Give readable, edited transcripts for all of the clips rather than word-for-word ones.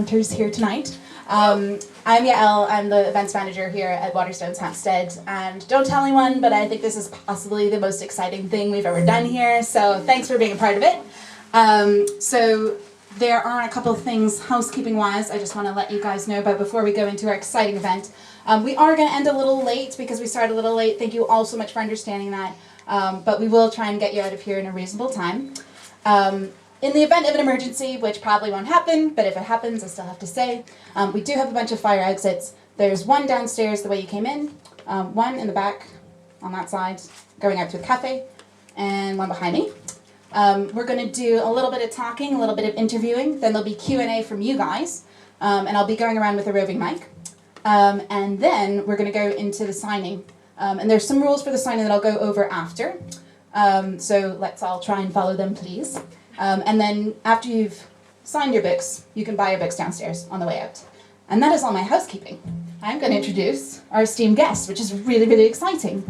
Presenters here tonight. I'm Yael, I'm the events manager here at Waterstones Hampstead, and don't tell anyone, but I think this is possibly the most exciting thing we've ever done here, so thanks for being a part of it. So there are a couple of things housekeeping-wise I just want to let you guys know about before we go into our exciting event. We are going to end a little late because we started a little late. Thank you all so much for understanding that, but we will try and get you out of here in a reasonable time. In the event of an emergency, which probably won't happen, but if it happens, I still have to say, we do have a bunch of fire exits. There's one downstairs the way you came in, one in the back on that side, going out to the cafe, and one behind me. We're going to do a little bit of talking, a little bit of interviewing, then there'll be Q&A from you guys, and I'll be going around with a roving mic. And then we're going to go into the signing. And there's some rules for the signing that I'll go over after, so let's all try and follow them, please. And then after you've signed your books, you can buy your books downstairs on the way out. And that is all my housekeeping. I'm going to introduce our esteemed guest, which is really, really exciting.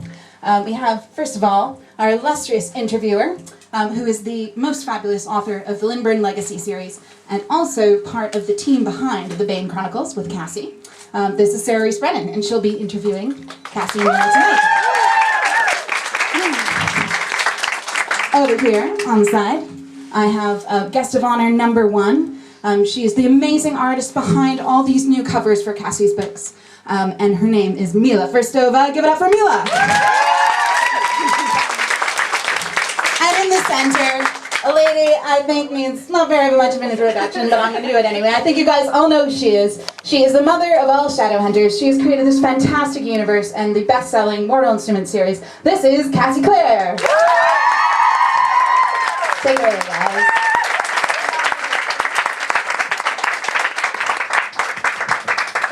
We have, first of all, our illustrious interviewer, who is the most fabulous author of the Lynburn Legacy series, and also part of the team behind the Bane Chronicles with Cassie. This is Sarah Rees Brennan, and she'll be interviewing Cassie and Mìla tonight. Over here, on the side, I have guest of honor number 1. She is the amazing artist behind all these new covers for Cassie's books. And her name is Mìla. Fürstová, give it up for Mìla! And in the center, a lady I think means not very much of an introduction, but I'm going to do it anyway. I think you guys all know who she is. She is the mother of all shadow hunters. She has created this fantastic universe and the best-selling Mortal Instruments series. This is Cassandra Clare! Take it away, guys.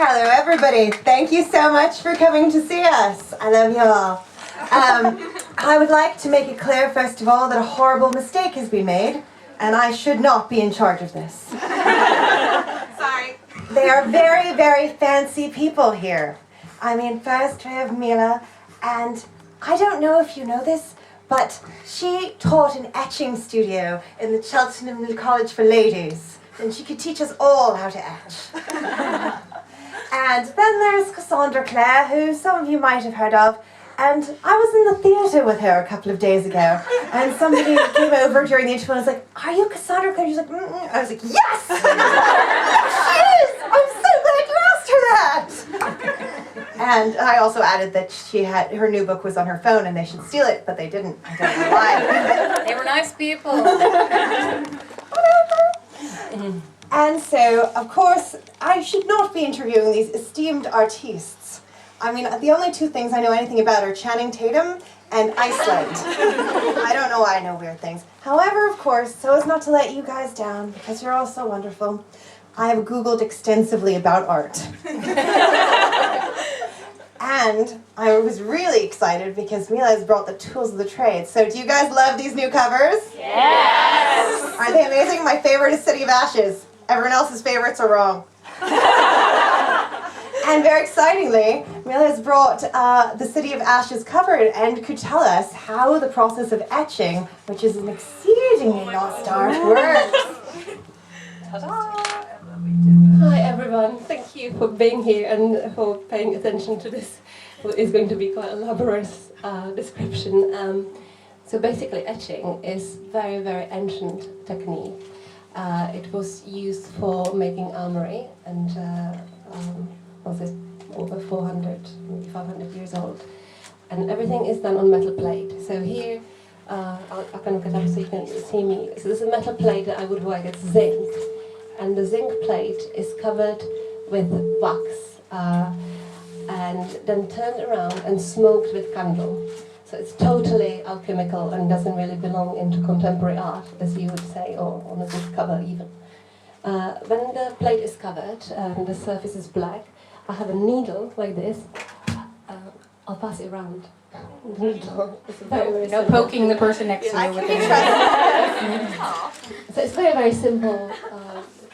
Hello, everybody. Thank you so much for coming to see us. I love you all. I would like to make it clear, first of all, that a horrible mistake has been made, and I should not be in charge of this. Sorry. They are very, very fancy people here. I mean, first we have Mìla, and I don't know if you know this, but she taught an etching studio in the Cheltenham College for Ladies, and she could teach us all how to etch. And then there's Cassandra Clare, who some of you might have heard of, and I was in the theatre with her a couple of days ago, and somebody came over during the interview and was like, "Are you Cassandra Clare?" She's like, "Mm-mm." I was like, "Yes! She is! I'm so glad you asked her that!" And I also added that she had her new book was on her phone and they should steal it, but they didn't. I don't know why. They were nice people. Whatever. And so, of course, I should not be interviewing these esteemed artistes. I mean, the only 2 things I know anything about are Channing Tatum and Iceland. I don't know why I know weird things. However, of course, so as not to let you guys down, because you're all so wonderful, I have Googled extensively about art. And I was really excited because Mìla has brought the tools of the trade. So do you guys love these new covers? Yes! Aren't they amazing? My favorite is City of Ashes. Everyone else's favorites are wrong. And very excitingly, Mìla has brought the City of Ashes cover and could tell us how the process of etching, which is an exceedingly lost art, works. Ta-da! Hi everyone, thank you for being here and for paying attention to this. It's going to be quite a laborious description. So basically etching is very, very ancient technique. It was used for making armory and was it over 400, maybe 500 years old. And everything is done on metal plate. So here, I can look it up so you can see me. So this is a metal plate that I would work, it's zinc. And the zinc plate is covered with wax and then turned around and smoked with candle. So it's totally alchemical and doesn't really belong into contemporary art, as you would say, or on a book cover even. When the plate is covered and the surface is black, I have a needle like this. I'll pass it around. Needle. It's very, very No simple. poking the person next to you with it. So it's very, very simple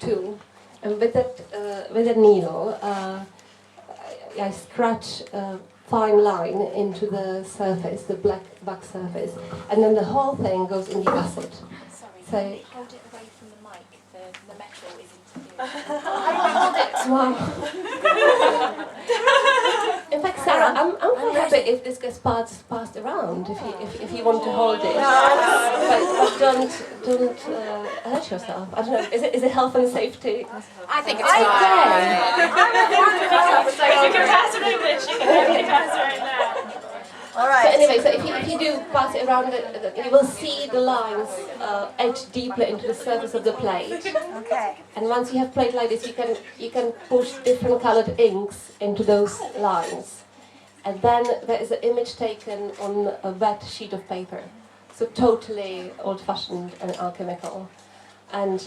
tool. And with that needle, I scratch a fine line into the surface, the black surface, and then the whole thing goes in the acid. Sorry, So hold it away from the mic. The metal is into the Wow. In fact, Sarah, I'm quite happy if this gets passed around. If you want to hold it, but don't hurt yourself. I don't know. Is it health and safety? I think it's fine. You can pass it in English. You can pass it right now. All So right. anyway, so if you do pass it around, you will see the lines etched deeper into the surface of the plate. Okay. And once you have plate like this, you can push different colored inks into those lines. And then there is an image taken on a wet sheet of paper. So totally old-fashioned and alchemical. And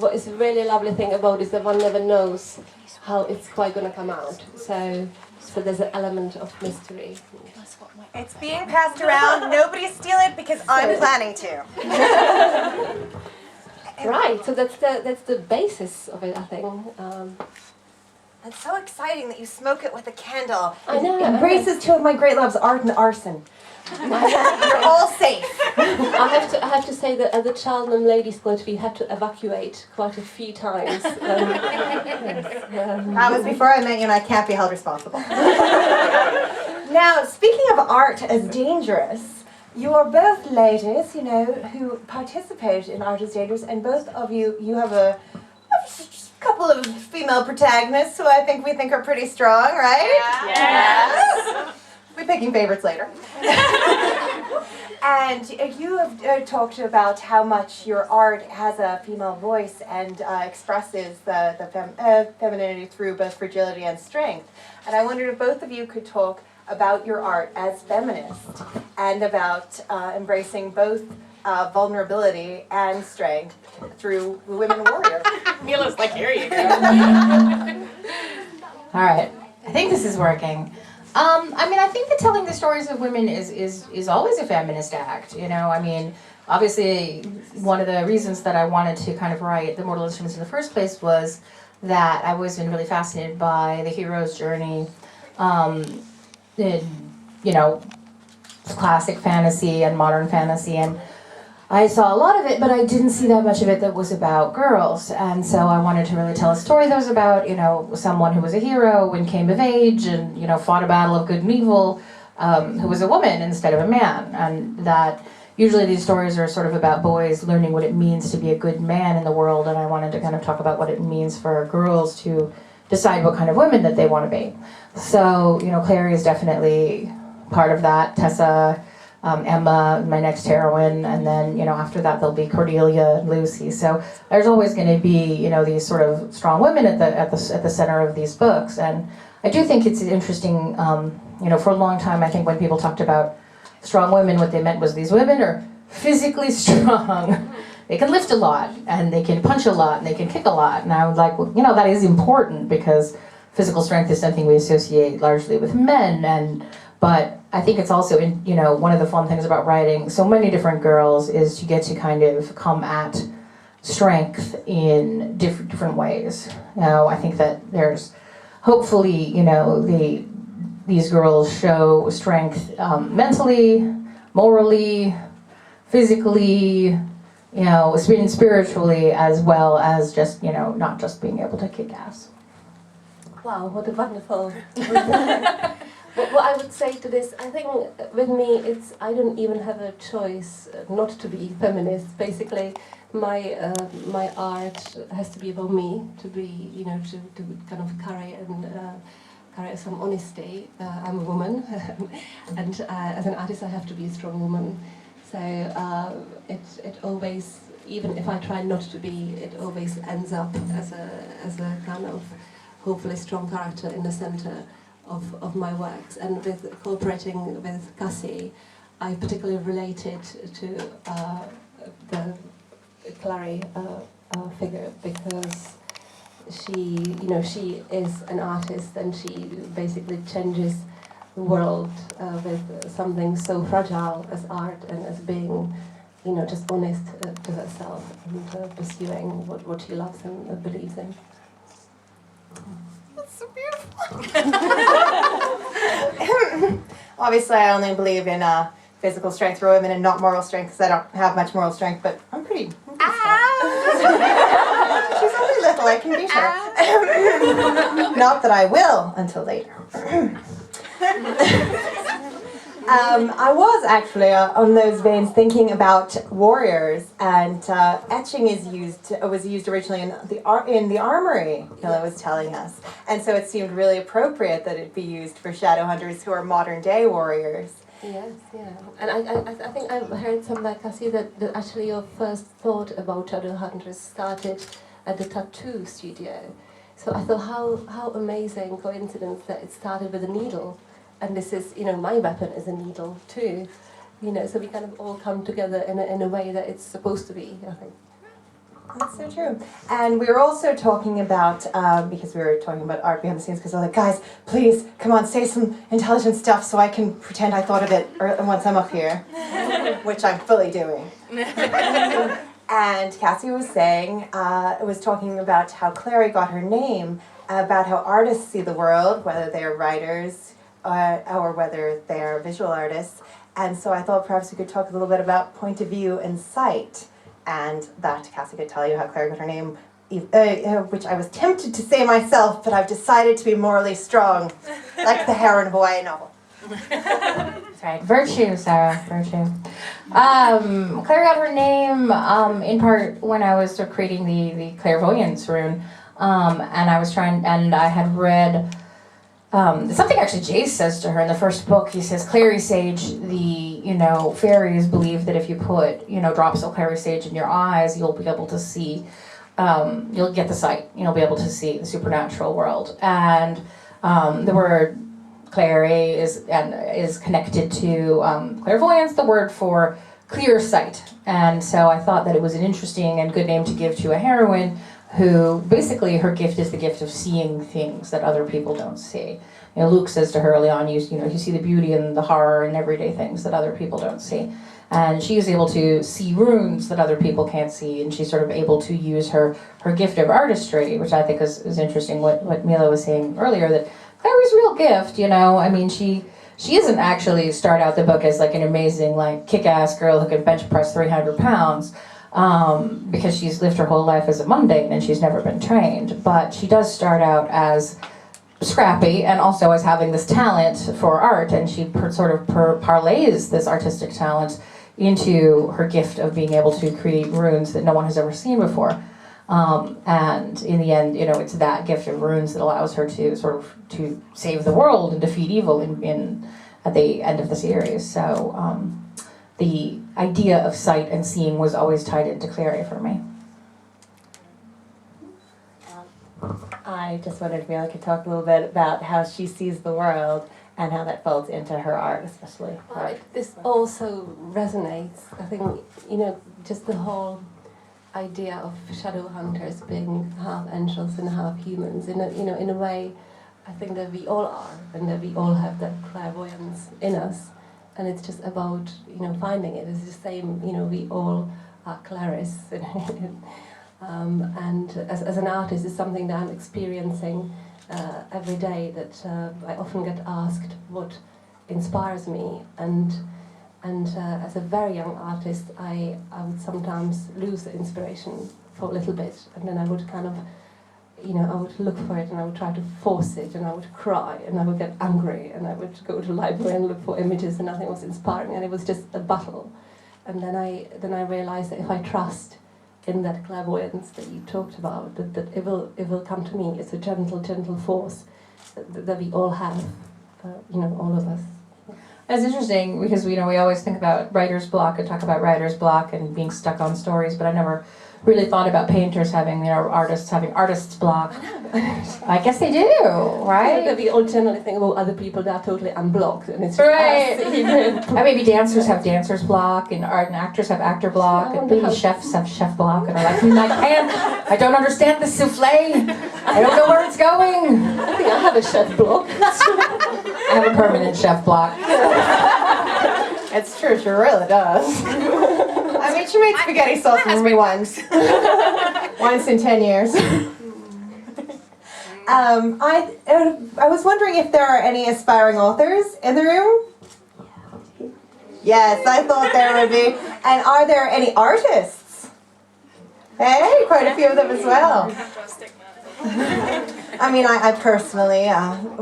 what is a really lovely thing about it is that one never knows how it's quite going to come out. So there's an element of mystery. It's being passed around. Nobody steal it because I'm planning to. Right, so that's the basis of it, I think. It's so exciting that you smoke it with a candle. I know. It embraces two of my great loves, art and arson. You're all safe. I have to say that at the Cheltenham Ladies' School, we had to evacuate quite a few times. That was before I met you, and I can't be held responsible. Now, speaking of art as dangerous, you are both ladies, who participate in Art as Dangerous, and both of you have a couple of female protagonists who I think we think are pretty strong, right? Yes. We're picking favorites later. And you have talked about how much your art has a female voice and expresses the femininity through both fragility and strength. And I wondered if both of you could talk about your art as feminist and about embracing both vulnerability and strength through the women warrior. Mila's like, here you go. All right, I think this is working. I think that telling the stories of women is always a feminist act, obviously one of the reasons that I wanted to kind of write The Mortal Instruments in the first place was that I've always been really fascinated by the hero's journey in, classic fantasy and modern fantasy, and I saw a lot of it, but I didn't see that much of it that was about girls, and so I wanted to really tell a story that was about, someone who was a hero and came of age and, fought a battle of good and evil, who was a woman instead of a man, and that usually these stories are sort of about boys learning what it means to be a good man in the world, and I wanted to kind of talk about what it means for girls to decide what kind of women that they want to be. So, Clary is definitely part of that, Tessa, Emma, my next heroine, and then, after that there'll be Cordelia and Lucy. So there's always going to be, these sort of strong women at the center of these books. And I do think it's interesting, for a long time, I think when people talked about strong women, what they meant was these women are physically strong. They can lift a lot, and they can punch a lot, and they can kick a lot. And I was like, well, that is important because physical strength is something we associate largely with men, but I think it's also, one of the fun things about writing so many different girls is to get to kind of come at strength in different ways. I think that there's hopefully, these girls show strength mentally, morally, physically, spiritually, as well as just, not just being able to kick ass. Wow, what a wonderful... What I would say to this, I think with me, I don't even have a choice not to be feminist. Basically, my art has to be about me, to be, to kind of carry some honesty. I'm a woman, and as an artist, I have to be a strong woman. So it always, even if I try not to be, it always ends up as a kind of hopefully strong character in the center of my works. And with cooperating with Cassie, I particularly related to the Clary figure because she is an artist and she basically changes the world with something so fragile as art and as being, just honest to herself and pursuing what she loves and believes in. That's so beautiful. Obviously, I only believe in physical strength for women and not moral strength because I don't have much moral strength, but I'm pretty strong. She's only little. until I can beat her. Not that I will until later. I was actually on those veins thinking about warriors, and etching was used originally in the armory. Mìla was telling us, and so it seemed really appropriate that it be used for shadow hunters who are modern day warriors. Yes, yeah. And I think I've heard some like Cassie that actually your first thought about shadow hunters started at the tattoo studio. So I thought how amazing coincidence that it started with a needle. And this is, my weapon is a needle too. So we kind of all come together in a way that it's supposed to be, I think. That's so true. And we were also talking about, because we were talking about art behind the scenes, because I was like, guys, please, come on, say some intelligent stuff so I can pretend I thought of it once I'm up here, which I'm fully doing. And Cassie was saying, was talking about how Clary got her name, about how artists see the world, whether they're writers or whether they're visual artists. And so I thought perhaps we could talk a little bit about point of view and sight. And that Cassie could tell you how Claire got her name, which I was tempted to say myself, but I've decided to be morally strong, like the heroine of a YA novel. That's right. Virtue, Sarah. Virtue. Claire got her name in part when I was creating the clairvoyance rune, and I had read something actually Jace says to her in the first book. He says, Clary Sage, the fairies believe that if you put drops of Clary Sage in your eyes, you'll be able to see, you'll get the sight, you'll be able to see the supernatural world. And the word Clary is connected to clairvoyance, the word for clear sight. And so I thought that it was an interesting and good name to give to a heroine who basically her gift is the gift of seeing things that other people don't see. Luke says to her early on, you see the beauty and the horror in everyday things that other people don't see. And she is able to see runes that other people can't see, and she's sort of able to use her gift of artistry, which I think is interesting, what Mìla was saying earlier, that Clary's real gift, she doesn't actually start out the book as like an amazing, like kick-ass girl who can bench press 300 pounds, because she's lived her whole life as a mundane and she's never been trained. But she does start out as scrappy and also as having this talent for art, and she parlays this artistic talent into her gift of being able to create runes that no one has ever seen before. And in the end, it's that gift of runes that allows her to save the world and defeat evil at the end of the series. So the idea of sight and seeing was always tied into Clary for me. I just wondered if Mìla could talk a little bit about how she sees the world and how that folds into her art, especially. This also resonates. I think, just the whole idea of shadow hunters being half angels and half humans. In a way, I think that we all are, and that we all have that clairvoyance in us. And it's just about, finding it. It's the same, we all are Clarice. And as an artist, it's something that I'm experiencing every day, that I often get asked what inspires me. And as a very young artist, I would sometimes lose the inspiration for a little bit, and then I would kind of, I would look for it and I would try to force it, and I would cry and I would get angry and I would go to the library and look for images, and nothing was inspiring, and it was just a battle. And then I realized that if I trust in that clairvoyance that you talked about, that it will come to me. It's a gentle force that we all have, all of us. It's interesting because we always think about writer's block and talk about writer's block and being stuck on stories, but I never really thought about painters having, artists having artist's block. I guess they do, right? That we all generally think about other people that are totally unblocked, and it's just right. us. And maybe dancers have dancer's block, and art and actors have actor block, and maybe chefs have chef block, and are like, I don't understand the souffle. I don't know where it's going. I think I have a chef block. I have a permanent chef block. It's true, she really does. I mean, she made spaghetti sauce for me once. Once in 10 years. I was wondering if there are any aspiring authors in the room? Yes, I thought there would be. And are there any artists? Hey, quite a few of them as well. I mean, I personally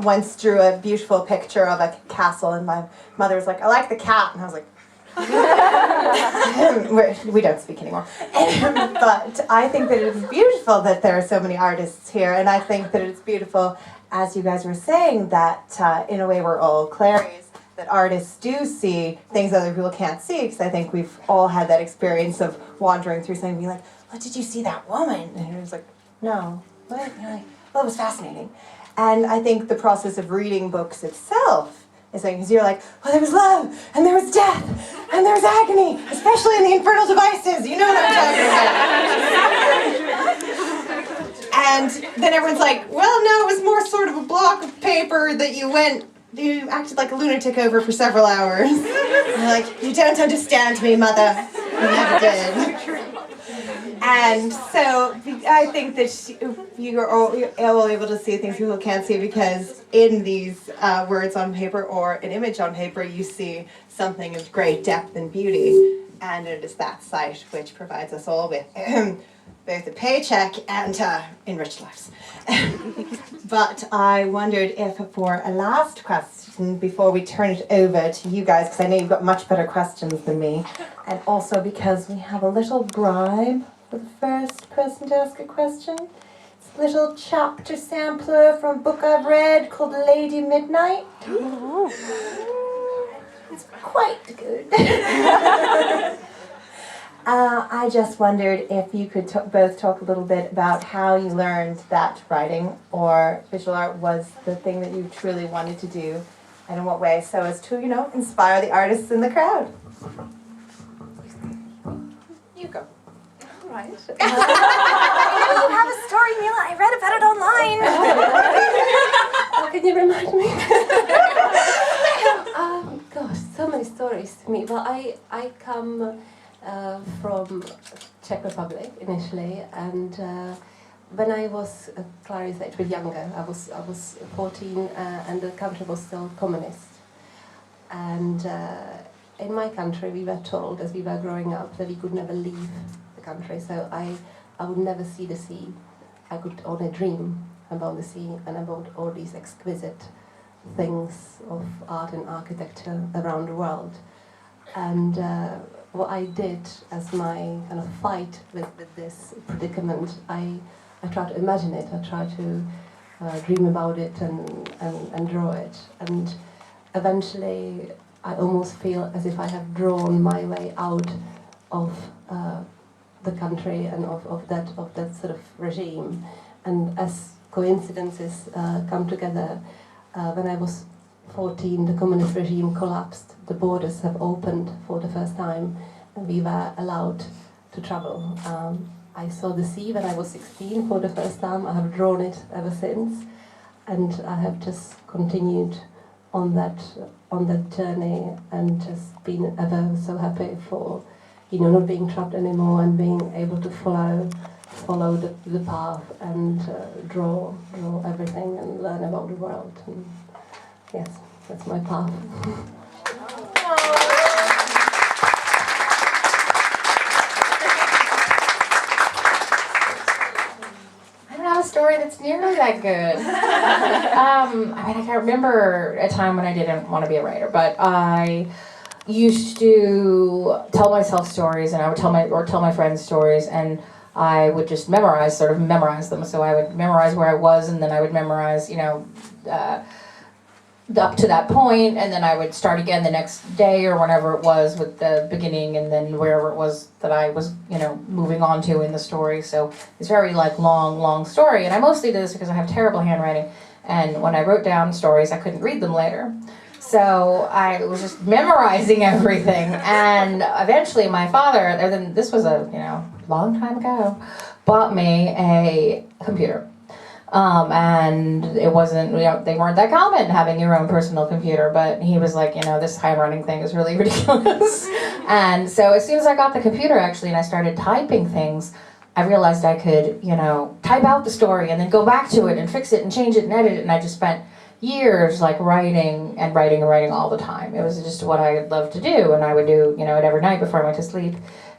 once drew a beautiful picture of a castle, and my mother was like, I like the cat, and I was like, we don't speak anymore. But I think that it is beautiful that there are so many artists here, and I think that it's beautiful, as you guys were saying, that in a way we're all Claries, that artists do see things other people can't see, because I think we've all had that experience of wandering through something and being like, what, did you see that woman? And it was like, no. What? And you're like, well, it was fascinating. And I think the process of reading books itself is like, because you're like, well, there was love, and there was death, and there was agony, especially in the Infernal Devices. You know what I'm talking about. And then everyone's like, well, no, it was more sort of a block of paper that you acted like a lunatic over for several hours. And you're like, you don't understand me, mother. You never did. And so I think that you're all able to see things people can't see, because in these words on paper or an image on paper, you see something of great depth and beauty. And it is that sight which provides us all with both a paycheck and enriched lives. But I wondered if, for a last question, before we turn it over to you guys, because I know you've got much better questions than me, and also because we have a little bribe for the first person to ask a question. It's a little chapter sampler from a book I've read called Lady Midnight. It's quite good. I just wondered if you could both talk a little bit about how you learned that writing or visual art was the thing that you truly wanted to do, and in what way, so as to, inspire the artists in the crowd. You go. Right. You have a story, Mìla. I read about it online. Can you remind me? Gosh, so many stories to me. Well, I come from Czech Republic initially, and when I was Clary's age, but younger, I was 14, and the country was still communist. And in my country, we were told as we were growing up that we could never leave the country. So I would never see the sea. I could only dream about the sea and about all these exquisite things of art and architecture around the world. And what I did as my kind of fight with this predicament, I tried to imagine it. I tried to dream about it and draw it. And eventually, I almost feel as if I have drawn my way out of the country and of that sort of regime. And as coincidences come together, when I was 14, the communist regime collapsed. The borders have opened for the first time, and we were allowed to travel. I saw the sea when I was 16 for the first time. I have drawn it ever since, and I have just continued on that journey, and just been ever so happy for, not being trapped anymore and being able to follow the path and draw everything and learn about the world. And yes, that's my path. I don't have a story that's nearly that good. I can't remember a time when I didn't want to be a writer, but I used to tell myself stories, and I would tell my friends stories, and I would just memorize them. So I would memorize where I was, and then I would memorize, up to that point, and then I would start again the next day or whenever it was with the beginning, and then wherever it was that I was, moving on to in the story. So it's very long story, and I mostly did this because I have terrible handwriting, and when I wrote down stories, I couldn't read them later. So I was just memorizing everything, and eventually my father, this was a long time ago, bought me a computer. And it wasn't, they weren't that common, having your own personal computer, but he was like, this handwriting thing is really ridiculous. And so as soon as I got the computer, actually, and I started typing things, I realized I could, type out the story and then go back to it and fix it and change it and edit it, and I just spent years like writing and writing and writing all the time. It was just what I loved to do, and I would do it every night before I went to sleep.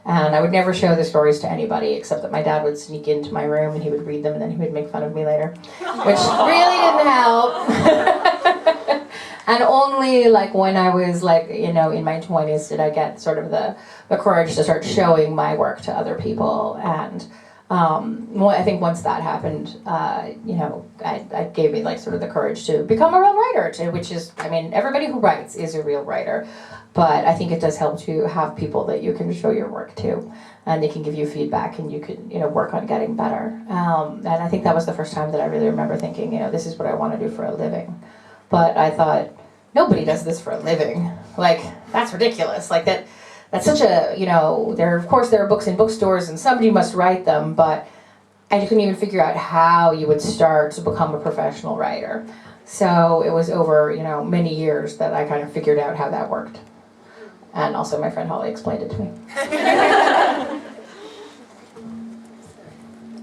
And I would never show the stories to anybody, except that my dad would sneak into my room and he would read them, and then he would make fun of me later, which really didn't help. And only like when I was like, in my 20s did I get sort of the courage to start showing my work to other people. And I think once that happened, it gave me like sort of the courage to become a real writer, which is, everybody who writes is a real writer. But I think it does help to have people that you can show your work to, and they can give you feedback, and you can, work on getting better. And I think that was the first time that I really remember thinking, this is what I want to do for a living. But I thought, nobody does this for a living. Like, that's ridiculous. Like, that's such a, there are books in bookstores, and somebody must write them, but I couldn't even figure out how you would start to become a professional writer. So it was over, many years that I kind of figured out how that worked. And also my friend Holly explained it to me.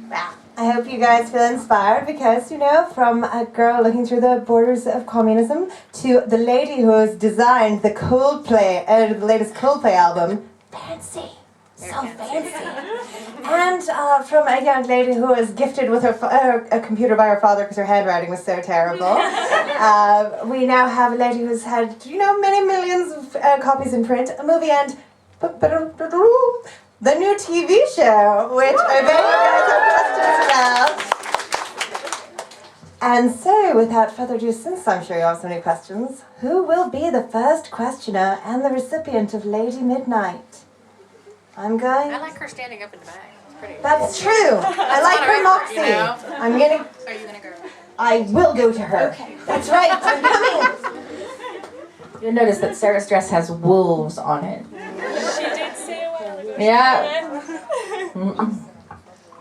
Well, I hope you guys feel inspired because, from a girl looking through the borders of communism to the lady who has designed the the latest Coldplay album, fancy, so fancy. And from a young lady who was gifted with a computer by her father because her handwriting was so terrible. We now have a lady who's had, many millions of copies in print, a movie, and the new TV show, which I bet you guys have questions about. And so, without further ado, since I'm sure you have so many questions, who will be the first questioner and the recipient of Lady Midnight? I like her standing up in the back. It's pretty. That's true. I like her moxie. Are you gonna go? I will go to her. Okay. That's right. I'm coming. You'll notice that Sarah's dress has wolves on it. She did say a while ago. Yeah.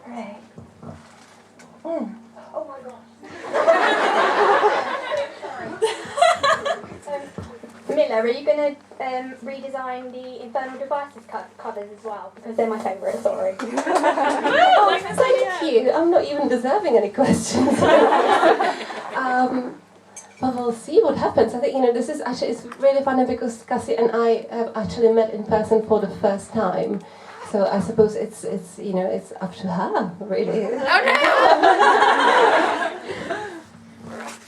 Right. Oh my gosh. Mìla, are you going to redesign the Infernal Devices covers as well? Because they're my favourite, sorry. Oh, thank you. I'm not even deserving any questions. But we'll see what happens. I think, this is actually, it's really funny because Cassie and I have actually met in person for the first time. So I suppose it's up to her, really.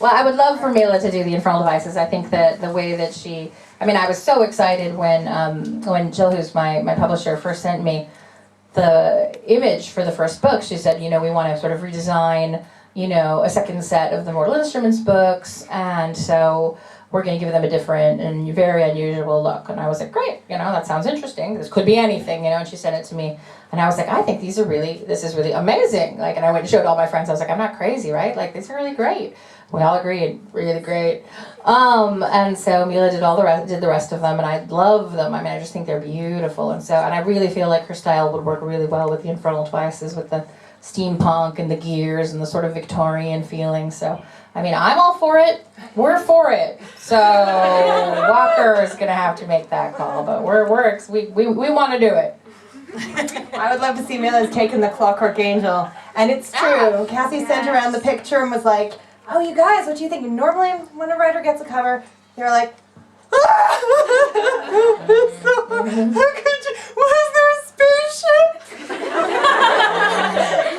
Well, I would love for Mìla to do the Infernal Devices. I think that the way that she, I was so excited when Jill, who's my publisher, first sent me the image for the first book. She said, we want to sort of redesign, a second set of the Mortal Instruments books, and so we're going to give them a different and very unusual look. And I was like, great, that sounds interesting. This could be anything, and she sent it to me. And I was like, I think this is really amazing. Like, and I went and showed all my friends. I was like, I'm not crazy, right? Like, these are really great. We all agreed, really great. And so Mìla did the rest of them, and I love them. I just think they're beautiful. And I really feel like her style would work really well with the Infernal Devices, with the steampunk and the gears and the sort of Victorian feeling. So, I'm all for it. We're for it. So Walker is gonna have to make that call, but we want to do it. I would love to see Mila's taken the Clockwork Angel. And it's true. Cassie sent around the picture and was like, oh, you guys, what do you think? Normally, when a writer gets a cover, they're like, how could you? Was there a spaceship?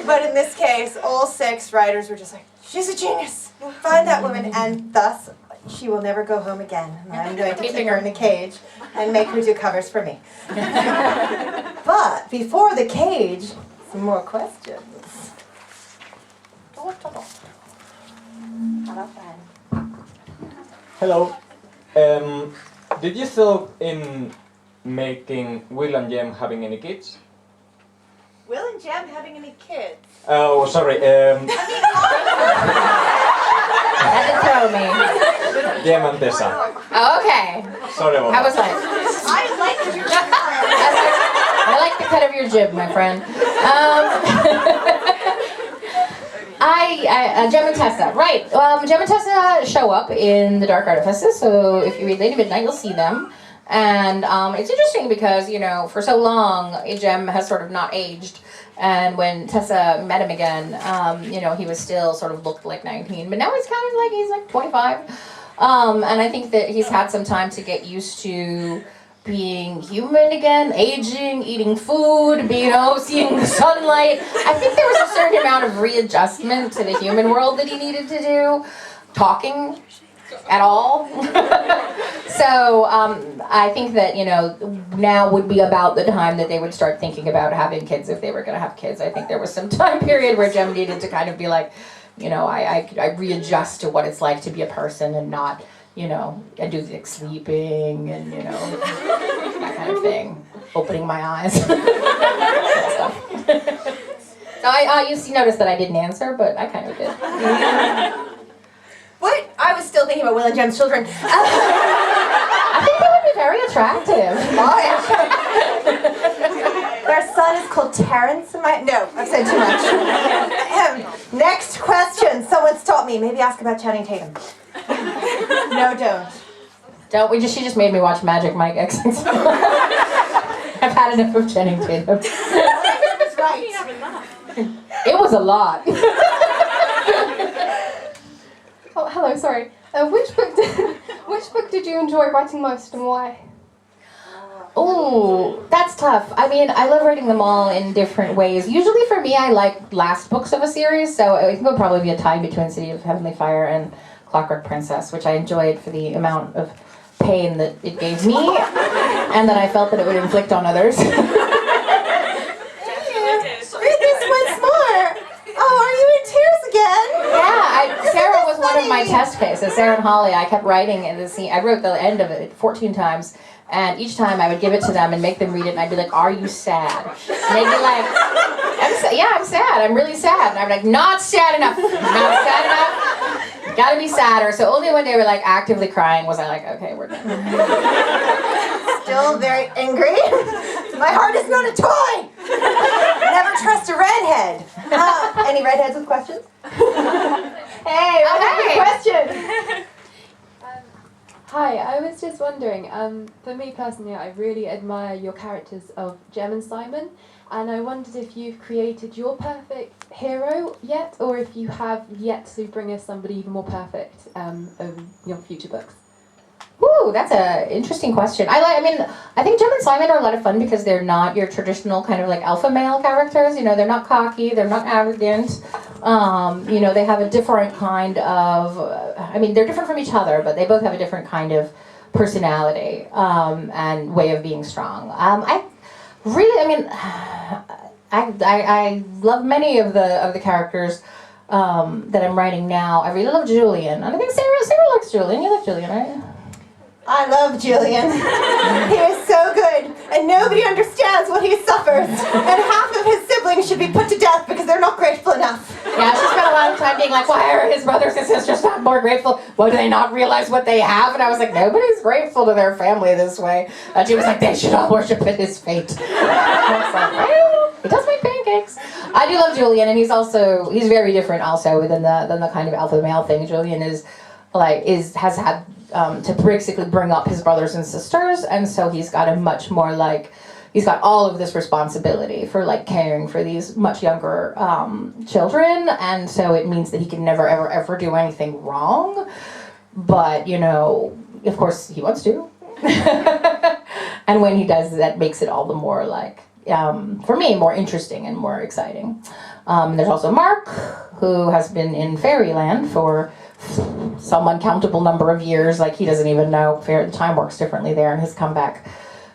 But in this case, all 6 writers were just like, she's a genius. Find that woman. And thus, she will never go home again. And I'm going to keep her in a cage and make her do covers for me. But before the cage, some more questions. Hello. Did you thought in making Will and Jem having any kids? Will and Jem having any kids? Oh, sorry. Had to throw me. Jem and Tessa. Oh, okay. Sorry about I was that. like, I like the cut of your jib, my friend. Jem and Tessa, right. Jem and Tessa show up in The Dark Artifices, so if you read Lady Midnight, you'll see them. And it's interesting because, you know, for so long, Jem has sort of not aged. And when Tessa met him again, you know, he was still sort of looked like 19, but now he's kind of like, he's like 25. And I think that he's had some time to get used to being human again, aging, eating food, you know, seeing the sunlight. I think there was a certain amount of readjustment to the human world that he needed to do, talking at all. So I think that, you know, now would be about the time that they would start thinking about having kids if they were going to have kids. I think there was some time period where Jem needed to kind of be like, you know, I readjust to what it's like to be a person and not, you know, I do like sleeping and, you know, that kind of thing. Opening my eyes. Stuff. So you noticed that I didn't answer, but I kind of did. What? I was still thinking about Will and Jem's children. I think they would be very attractive. Oh, yeah. Their son is called Terrence. No, I've said too much. Next question. Someone stop me. Maybe ask about Channing Tatum. No, don't. She just made me watch Magic Mike XXL. I've had enough of Channing Tatum. That's right. It was a lot. Oh, hello, sorry. Which book did you enjoy writing most and why? Oh, that's tough. I mean, I love writing them all in different ways. Usually for me, I like last books of a series, so I think it would probably be a tie between City of Heavenly Fire and Clockwork Princess, which I enjoyed for the amount of pain that it gave me and that I felt that it would inflict on others. Read this once more. Oh, are you in tears again? Yeah, Sarah was one of my test cases. Sarah and Holly, I kept writing in the scene. I wrote the end of it 14 times. And each time I would give it to them and make them read it, and I'd be like, "Are you sad?" And they'd be like, I'm sad. I'm really sad." And I'd be like, "Not sad enough. Not sad enough. Gotta be sadder." So only when they were like actively crying was I like, "Okay, we're done." Still very angry. My heart is not a toy. Never trust a redhead. Any redheads with questions? Hey, hey. Question. Hi, I was just wondering, for me personally, I really admire your characters of Jem and Simon, and I wondered if you've created your perfect hero yet, or if you have yet to bring us somebody even more perfect of your future books. Ooh, that's an interesting question. I think Jem and Simon are a lot of fun because they're not your traditional kind of like alpha male characters. You know, they're not cocky, they're not arrogant. You know, they have a different kind of, they're different from each other, but they both have a different kind of personality and way of being strong. I love many of the characters that I'm writing now. I really love Julian, and I think Sarah likes Julian. You like Julian, right? I love Julian. He is so good, and nobody understands what he suffers. And half of his siblings should be put to death because they're not grateful enough. Yeah, she spent a lot of time being like, "Why are his brothers and sisters not more grateful? Why do they not realize what they have?" And I was like, "Nobody's grateful to their family this way." And she was like, "They should all worship at his fate." I was like, "Well, he does make pancakes." I do love Julian, and he's very different also than the kind of alpha male thing. Julian has had to basically bring up his brothers and sisters, and so he's got a much more he's got all of this responsibility for caring for these much younger children, and so it means that he can never ever do anything wrong, but you know, of course he wants to. And when he does, that makes it all the more for me, more interesting and more exciting. There's also Mark, who has been in Fairyland for some uncountable number of years. He doesn't even know the time works differently there, and has come back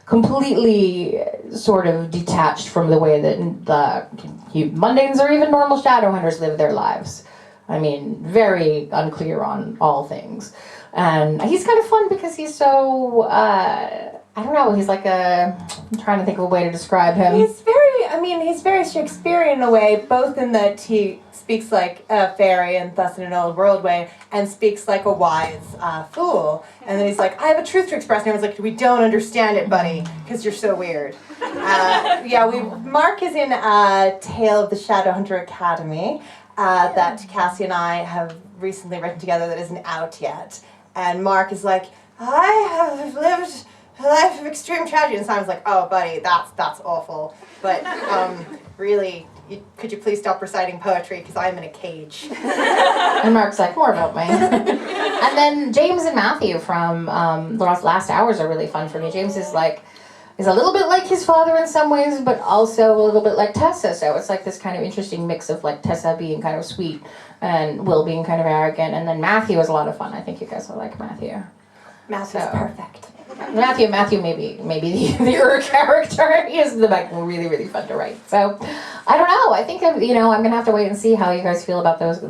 completely sort of detached from the way that the mundanes or even normal Shadowhunters live their lives. I mean, very unclear on all things. And he's kind of fun because he's so, I don't know, he's I'm trying to think of a way to describe him. He's very Shakespearean in a way, both in that he speaks like a fairy and thus in an old world way, and speaks like a wise fool. And then he's like, "I have a truth to express," and everyone's like, "We don't understand it, buddy, because you're so weird." Mark is in Tale of the Shadowhunter Academy that Cassie and I have recently written together that isn't out yet. And Mark is like, "I have lived a life of extreme tragedy. And Simon's like, oh, buddy, that's awful. But really, could you please stop reciting poetry, because I'm in a cage. And Mark's like, more about me. And then James and Matthew from the last hours are really fun for me. James is a little bit like his father in some ways, but also a little bit like Tessa. So it's like this kind of interesting mix of like Tessa being kind of sweet and Will being kind of arrogant. And then Matthew was a lot of fun. I think you guys will like Matthew. Matthew's perfect. Matthew maybe the character. He is really, really fun to write. So I don't know. I think I'm gonna have to wait and see how you guys feel about those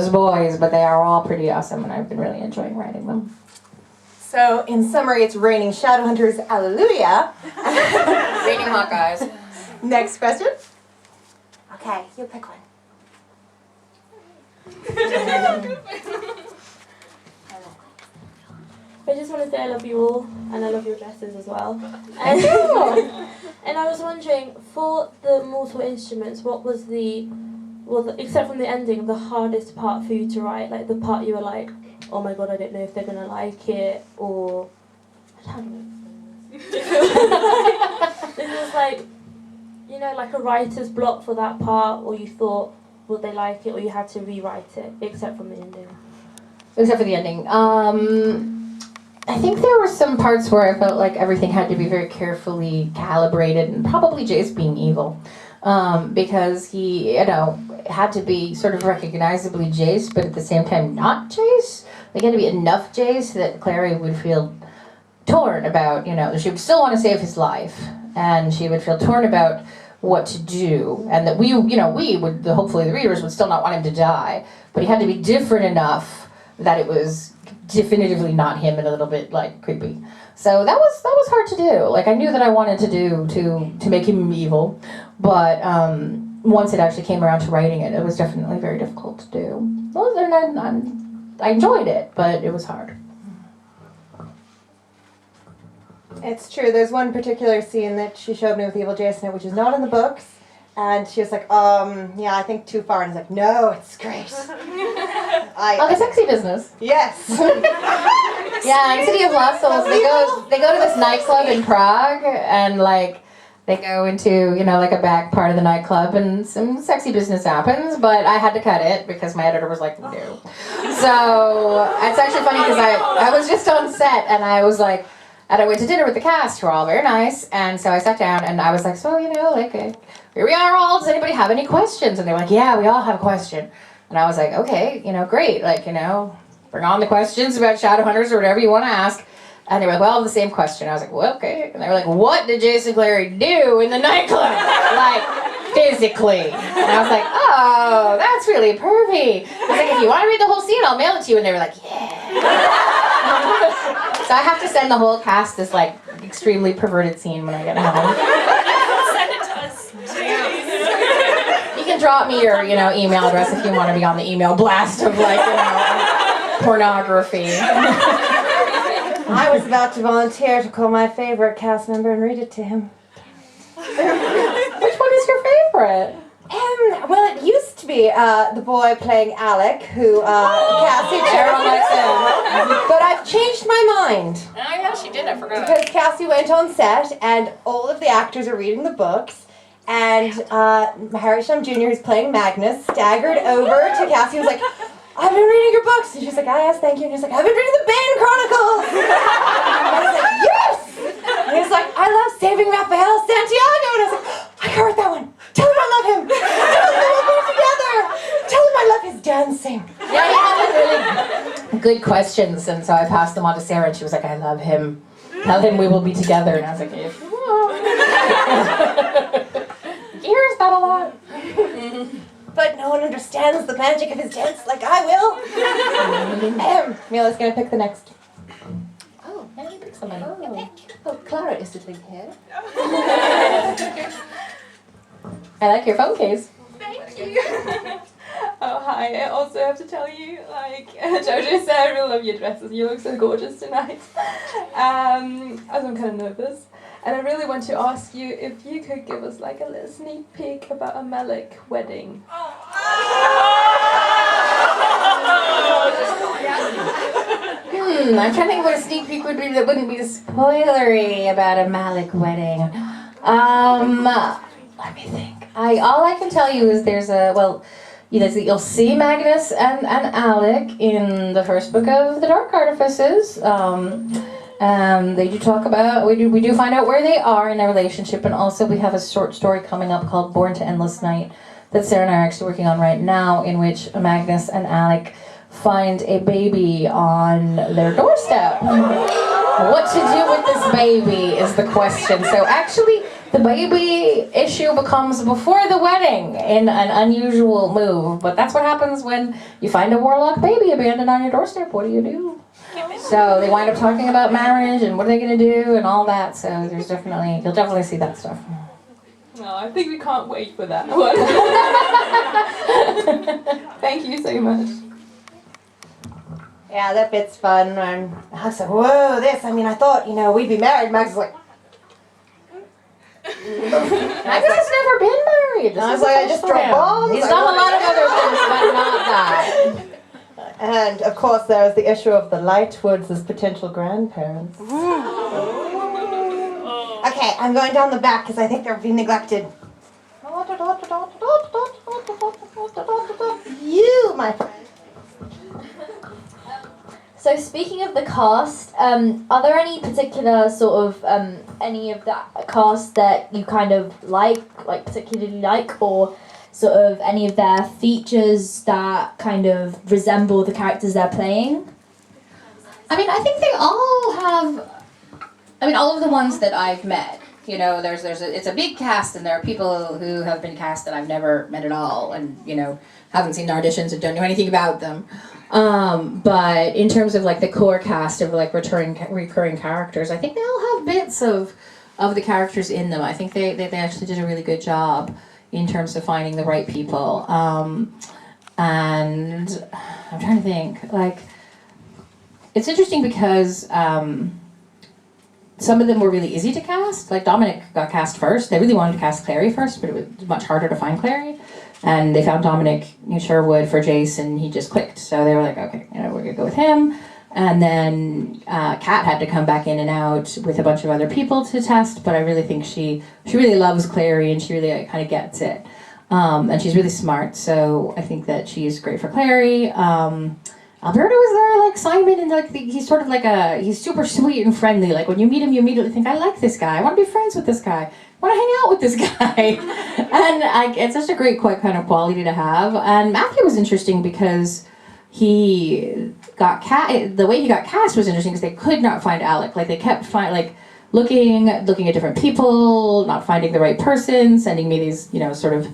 boys, but they are all pretty awesome and I've been really enjoying writing them. So, in summary, it's raining Shadowhunters, alleluia. Raining hot guys. Next question. Okay, you pick one. I just want to say I love you all, and I love your dresses as well. And, and I was wondering, for the mortal instruments, what was except from the ending, the hardest part for you to write? Like the part you were like, oh my god, I don't know if they're gonna like it, or how do I it was like, like a writer's block for that part, or you thought, will they like it, or you had to rewrite it, except from the ending. Except for the ending. I think there were some parts where I felt like everything had to be very carefully calibrated, and probably Jace being evil. Because he, had to be sort of recognizably Jace, but at the same time not Jace. Like, it had to be enough Jace that Clary would feel torn about, she would still want to save his life, and she would feel torn about what to do, and that we would, hopefully the readers would still not want him to die, but he had to be different enough that it was definitively not him and a little bit, creepy. So that was hard to do. Like, I knew that I wanted to make him evil, but once it actually came around to writing it, it was definitely very difficult to do. Well, I enjoyed it, but it was hard. It's true. There's one particular scene that she showed me with Evil Jason, which is not in the books, and she was like, I think too far, and I was like, no, it's great. The sexy business. Yes. Yeah, in City of Lost Souls, they go to this nightclub in Prague, and they go into, a back part of the nightclub, and some sexy business happens, but I had to cut it because my editor was like, no. So, it's actually funny because I was just on set, and I was like, and I went to dinner with the cast, who are all very nice, and so I sat down, and I was like, so, here we are all, does anybody have any questions? And they were like, yeah, we all have a question. And I was like, okay, great, bring on the questions about Shadowhunters or whatever you want to ask. And they were like, well, the same question. I was like, well, okay. And they were like, what did Jason Clary do in the nightclub? Physically. And I was like, oh, that's really pervy. I was like, if you want to read the whole scene, I'll mail it to you. And they were like, yeah. So I have to send the whole cast this, extremely perverted scene when I get home. Send it to us. You can drop me your, email address if you want to be on the email blast of, pornography. I was about to volunteer to call my favorite cast member and read it to him. Which one is your favorite? Well, it used to be the boy playing Alec, who Cassie likes him. But I've changed my mind. Oh yeah, she did. I forgot. Because Cassie went on set, and all of the actors are reading the books, and Harry Shum Jr., who's playing Magnus, staggered over to Cassie and was like, I've been reading your books. And she's like, yes, thank you. And he's like, I've been reading the Bane Chronicles. And I was like, yes. And he's like, I love Saving Raphael Santiago. And I was like, I heard that one. Tell him I love him. Tell him we'll be together. Tell him I love his dancing. Yeah, he had really good questions, and so I passed them on to Sarah, and she was like, I love him. Tell him we will be together. And I was like, if you want. He hears that a lot. But no one understands the magic of his dance like I will. Mila's gonna pick the next. Oh, now you pick somebody. Oh, Clara is sitting here. I like your phone case. Thank you. Oh, hi. I also have to tell you, Jojo said, I really love your dresses. You look so gorgeous tonight. As I'm kind of nervous. And I really want to ask you if you could give us a little sneak peek about a Malik wedding. I'm trying to think what a sneak peek would be that wouldn't be spoilery about a Malik wedding. Let me think. All I can tell you is you'll see Magnus and Alec in the first book of the Dark Artifices. They do talk about, we do find out where they are in their relationship, and also we have a short story coming up called Born to Endless Night that Sarah and I are actually working on right now, in which Magnus and Alec find a baby on their doorstep. What to do with this baby is the question. So actually, the baby issue becomes before the wedding in an unusual move, but that's what happens when you find a warlock baby abandoned on your doorstep. What do you do? So they wind up talking about marriage and what are they going to do and all that. So you'll definitely see that stuff. No, I think we can't wait for that one. Thank you so much. Yeah, that bit's fun. I was like, whoa, this. I mean, I thought, we'd be married. Max was like, Magnus has never been married. I was like, I just dropped bombs. He's done a lot of other things, but not that. And of course, there was the issue of the Lightwoods as potential grandparents. Okay, I'm going down the back because I think they're being neglected. You, my friend. So speaking of the cast, are there any particular sort of any of that cast that you kind of particularly like, or sort of any of their features that kind of resemble the characters they're playing? I mean, I think they all have. I mean, all of the ones that I've met. It's a big cast, and there are people who have been cast that I've never met at all, and haven't seen the auditions and don't know anything about them. But in terms of the core cast of recurring characters, I think they all have bits of the characters in them. I think they actually did a really good job in terms of finding the right people. And I'm trying to think, it's interesting because some of them were really easy to cast. Dominic got cast first. They really wanted to cast Clary first, but it was much harder to find Clary. And they found Dominic Sherwood for Jace, and he just clicked. So they were like, okay, we're going to go with him. And then Kat had to come back in and out with a bunch of other people to test, but I really think she really loves Clary, and she really kind of gets it. And she's really smart, so I think that she's great for Clary. Alberto was there like Simon, and he's sort of he's super sweet and friendly. When you meet him, you immediately think, I like this guy. I want to be friends with this guy. I want to hang out with this guy. And it's such a great kind of quality to have. And Matthew was interesting because he got the way he got cast was interesting because they could not find Alec. They kept looking at different people, not finding the right person, sending me these sort of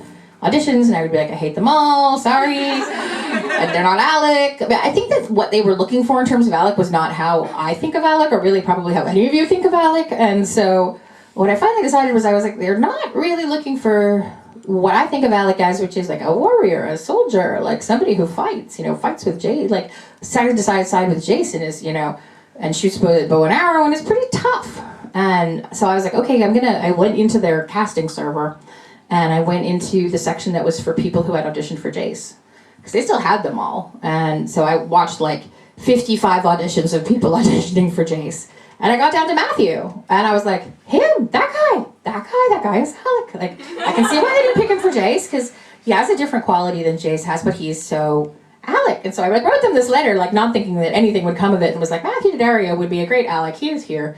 auditions, and I would be like, I hate them all, sorry, and they're not Alec. But I think that what they were looking for in terms of Alec was not how I think of Alec, or really probably how any of you think of Alec. And so what I finally decided was, they're not really looking for what I think of Alec as, which is a warrior, a soldier, somebody who fights, fights with Jason, side to side with Jason is, and shoots bow and arrow, and is pretty tough. And so I was like, okay, I went into their casting server, and I went into the section that was for people who had auditioned for Jace, because they still had them all. And so I watched 55 auditions of people auditioning for Jace, and I got down to Matthew, and I was like, him, that guy is Alec. I can see why they didn't pick him for Jace, because he has a different quality than Jace has, but he's so Alec. And so I wrote them this letter, not thinking that anything would come of it, and was like, Matthew Daddario would be a great Alec. He is here.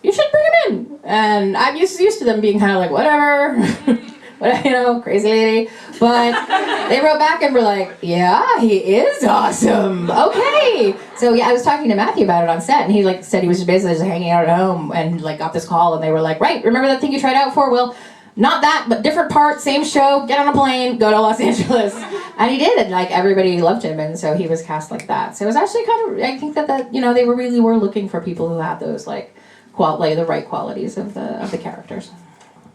You should bring him in. And I'm used to them being kind of whatever. Crazy lady. But they wrote back and were like, yeah, he is awesome. Okay. So yeah, I was talking to Matthew about it on set, and he said he was basically just hanging out at home and got this call, and they were like, right, remember that thing you tried out for? Well, not that, but different part, same show, get on a plane, go to Los Angeles. And he did, and everybody loved him, and so he was cast like that. So it was actually kind of, I think that they were looking for people who had those the right qualities of the characters.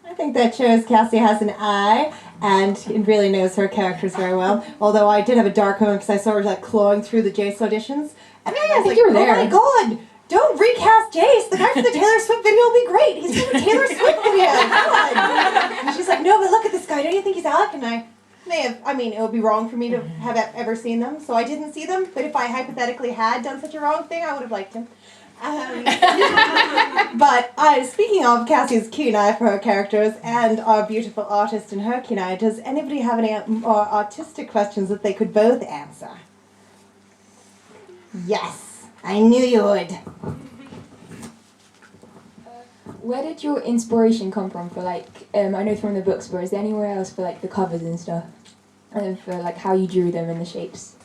I think that shows Cassie has an eye and really knows her characters very well. Although I did have a dark moment because I saw her clawing through the Jace auditions. And I think you were there. Oh my god! Don't recast Jace! The guy from the Taylor Swift video will be great! He's from the Taylor Swift video! God! And she's like, no, but look at this guy. Don't you think he's Alec? And I it would be wrong for me to have ever seen them, so I didn't see them, but if I hypothetically had done such a wrong thing, I would have liked him. But speaking of Cassie's keen eye for her characters and our beautiful artist and her keen eye, does anybody have any more artistic questions that they could both answer? Yes, I knew you would. Where did your inspiration come from for I know from the books, but is there anywhere else for the covers and stuff? And for how you drew them and the shapes?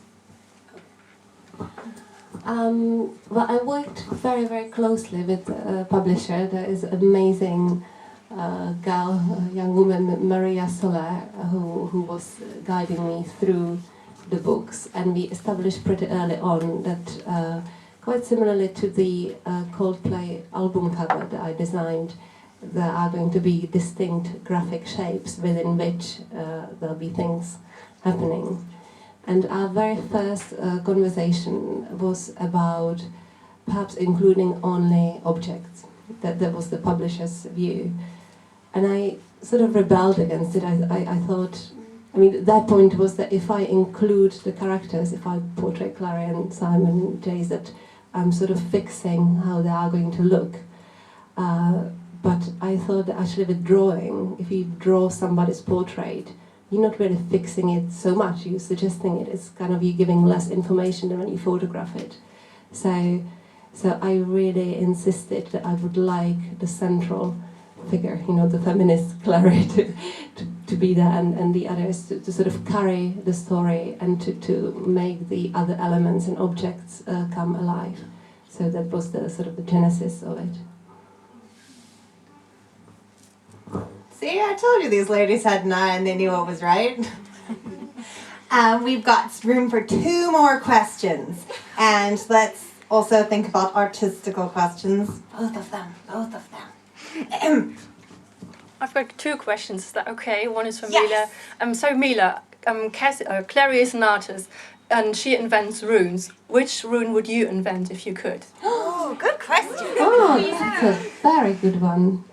Well, I worked very, very closely with a publisher. There is an amazing gal, a young woman, Maria Soler, who was guiding me through the books, and we established pretty early on that quite similarly to the Coldplay album cover that I designed, there are going to be distinct graphic shapes within which there'll be things happening. And our very first conversation was about perhaps including only objects. That was the publisher's view. And I sort of rebelled against it. I thought, that point was that if I include the characters, if I portray Clary and Simon, Jace, that I'm sort of fixing how they are going to look. But I thought that actually with drawing, if you draw somebody's portrait, you're not really fixing it so much, you're suggesting it. It's kind of you giving less information than when you photograph it. So I really insisted that I would like the central figure, the feminist Clary to be there, and the others to sort of carry the story and to make the other elements and objects come alive. So that was the sort of the genesis of it. See, I told you these ladies had an eye and they knew what was right. We've got room for 2 more questions. And let's also think about artistical questions. Both of them. I've got 2 questions. Is that okay? One is from Yes. Mìla. So Mìla, Clary is an artist and she invents runes. Which rune would you invent if you could? Oh, good question. Oh, that's a very good one.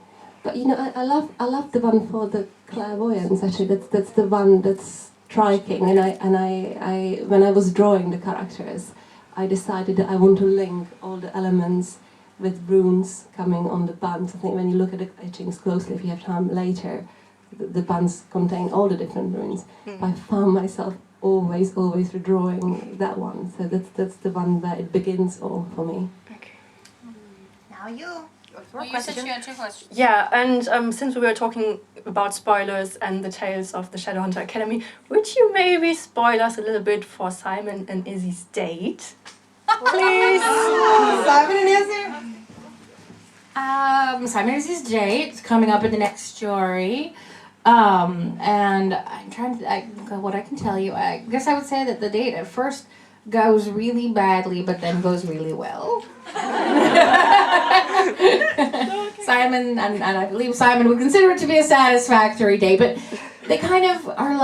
But I love the one for the clairvoyance. Actually, that's the one that's striking. And I when I was drawing the characters, I decided that I want to link all the elements with runes coming on the buns. I think when you look at the etchings closely, if you have time later, the buns contain all the different runes. I found myself always redrawing that one. So that's the one where it begins all for me. Okay. Now you. Well, you said you had 2 questions. Yeah, and since we were talking about spoilers and the tales of the Shadowhunter Academy, would you maybe spoil us a little bit for Simon and Izzy's date? Please. Simon and Izzy. Simon and Izzy's date coming up in the next story. And I'm trying to, what I can tell you, I guess I would say that the date at first goes really badly, but then goes really well. Simon, and I believe Simon would consider it to be a satisfactory date, but they kind of are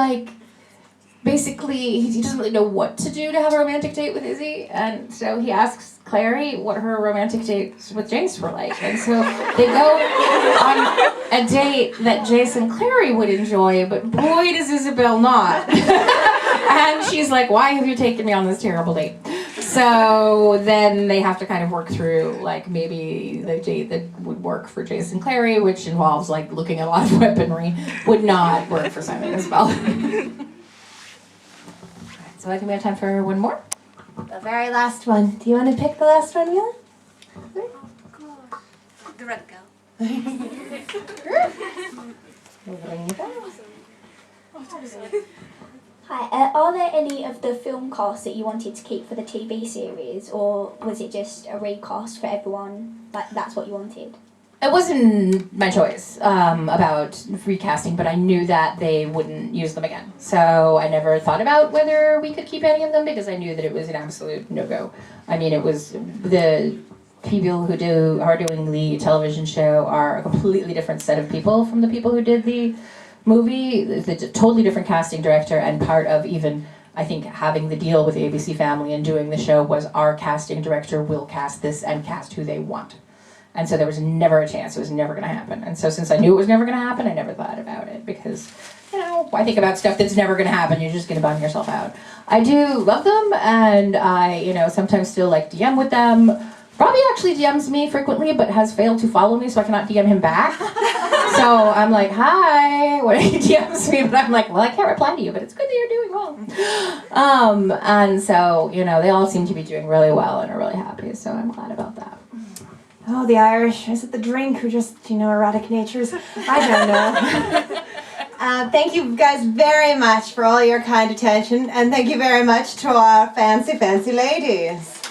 basically, he doesn't really know what to do to have a romantic date with Izzy, and so he asks Clary what her romantic dates with Jace were like, and so they go on a date that Jace and Clary would enjoy, but boy does Isabel not. And she's like, why have you taken me on this terrible date? So then they have to kind of work through maybe the date that would work for Jace and Clary, which involves looking at a lot of weaponry, would not work for Simon and Isabel. So I think we have time for one more. The very last one. Do you want to pick the last one, Mìla? The red girl. Hi, are there any of the film casts that you wanted to keep for the TV series, or was it just a recast for everyone? That's what you wanted? It wasn't my choice about recasting, but I knew that they wouldn't use them again. So I never thought about whether we could keep any of them because I knew that it was an absolute no-go. It was the people who are doing the television show are a completely different set of people from the people who did the movie. It's a totally different casting director, and part of even, I think, having the deal with the ABC Family and doing the show was our casting director will cast this and cast who they want. And so there was never a chance. It was never going to happen. And so since I knew it was never going to happen, I never thought about it because why think about stuff that's never going to happen? You're just going to bum yourself out. I do love them, and I, sometimes still like DM with them. Robbie actually DMs me frequently, but has failed to follow me, so I cannot DM him back. So I'm like, hi, when he DMs me, but I'm like, well, I can't reply to you, but it's good that you're doing well. And so, they all seem to be doing really well and are really happy, so I'm glad about that. Oh, the Irish. Is it the drink or just, erratic natures? I don't know. Thank you guys very much for all your kind attention, and thank you very much to our fancy, fancy ladies.